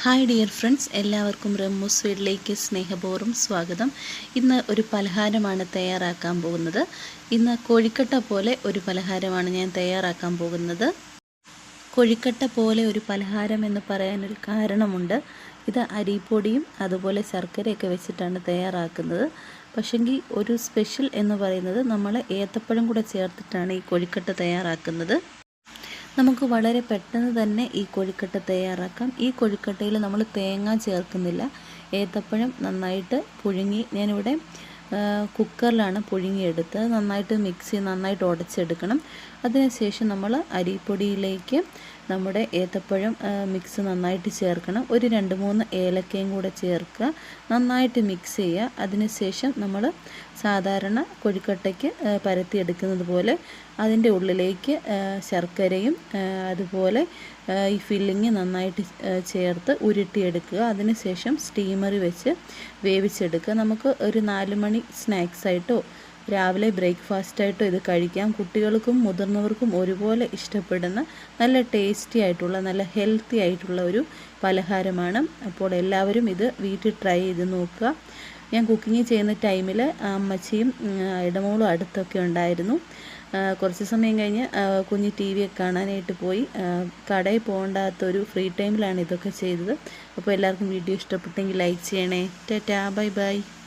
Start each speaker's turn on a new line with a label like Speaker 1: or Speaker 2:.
Speaker 1: Hi dear friends, എല്ലാവർക്കും റമ്മൂസ് വീട്ടിലേക്ക് സ്നേഹപൂർവ്വം സ്വാഗതം. ഇന്ന് ഒരു പലഹാരമാണ് തയ്യാറാക്കാൻ പോകുന്നത്. ഇന്ന് കൊഴുക്കട്ട പോലെ ഒരു പലഹാരമാണ് ഞാൻ തയ്യാറാക്കാൻ പോകുന്നത്. കൊഴുക്കട്ട പോലെ ഒരു പലഹാരം എന്ന് പറയാനൊരു കാരണമുണ്ട്. ഇത് അരിപ്പൊടിയും അതുപോലെ ശർക്കരയൊക്കെ വെച്ചിട്ടാണ് തയ്യാറാക്കുന്നത്. പക്ഷെങ്കിൽ ഒരു സ്പെഷ്യൽ എന്ന് പറയുന്നത് നമ്മൾ ഏത്തപ്പഴം കൂടെ ചേർത്തിട്ടാണ് ഈ കൊഴുക്കട്ട തയ്യാറാക്കുന്നത്. നമുക്ക് വളരെ പെട്ടെന്ന് തന്നെ ഈ കൊഴുക്കട്ട തയ്യാറാക്കാം. ഈ കൊഴുക്കട്ടയിൽ നമ്മൾ തേങ്ങ ചേർക്കുന്നില്ല. ഏത്തപ്പഴം നന്നായിട്ട് പുഴുങ്ങി, ഞാനിവിടെ കുക്കറിലാണ് പുഴുങ്ങിയെടുത്തത്. നന്നായിട്ട് ഉടച്ചെടുക്കണം. അതിനുശേഷം നമ്മൾ അരിപ്പൊടിയിലേക്ക് നമ്മുടെ ഏത്തപ്പഴം മിക്സ് നന്നായിട്ട് ചേർക്കണം. ഒരു 2-3 ഏലക്കയും കൂടെ ചേർക്കുക. നന്നായിട്ട് മിക്സ് ചെയ്യുക. അതിനുശേഷം നമ്മൾ സാധാരണ കൊഴുക്കട്ടയ്ക്ക് പരത്തിയെടുക്കുന്നത് പോലെ അതിൻ്റെ ഉള്ളിലേക്ക് ശർക്കരയും അതുപോലെ ഈ ഫില്ലിങ് നന്നായിട്ട് ചേർത്ത് ഉരുട്ടിയെടുക്കുക. അതിനുശേഷം സ്റ്റീമറിൽ വെച്ച് വേവിച്ചെടുക്കുക. നമുക്ക് ഒരു 4 മണി സ്നാക്സായിട്ടോ രാവിലെ ബ്രേക്ക്ഫാസ്റ്റായിട്ടോ ഇത് കഴിക്കാം. കുട്ടികൾക്കും മുതിർന്നവർക്കും ഒരുപോലെ ഇഷ്ടപ്പെടുന്ന നല്ല ടേസ്റ്റി ആയിട്ടുള്ള, നല്ല ഹെൽത്തി ആയിട്ടുള്ള ഒരു പലഹാരമാണ്. അപ്പോൾ എല്ലാവരും ഇത് വീട്ടിൽ ട്രൈ ചെയ്ത് നോക്കുക. ഞാൻ കുക്കിംഗ് ചെയ്യുന്ന ടൈമിൽ അമ്മച്ചിയും ഇടമോളും അടുത്തൊക്കെ ഉണ്ടായിരുന്നു. കുറച്ച് സമയം കഴിഞ്ഞ് കുഞ്ഞ് TV ഒക്കെ കാണാനായിട്ട് പോയി. കടയിൽ പോകണ്ടാത്തൊരു ഫ്രീ ടൈമിലാണ് ഇതൊക്കെ ചെയ്തത്. അപ്പോൾ എല്ലാവർക്കും വീഡിയോ ഇഷ്ടപ്പെട്ടെങ്കിൽ ലൈക്ക് ചെയ്യണേ. Tata, bye bye.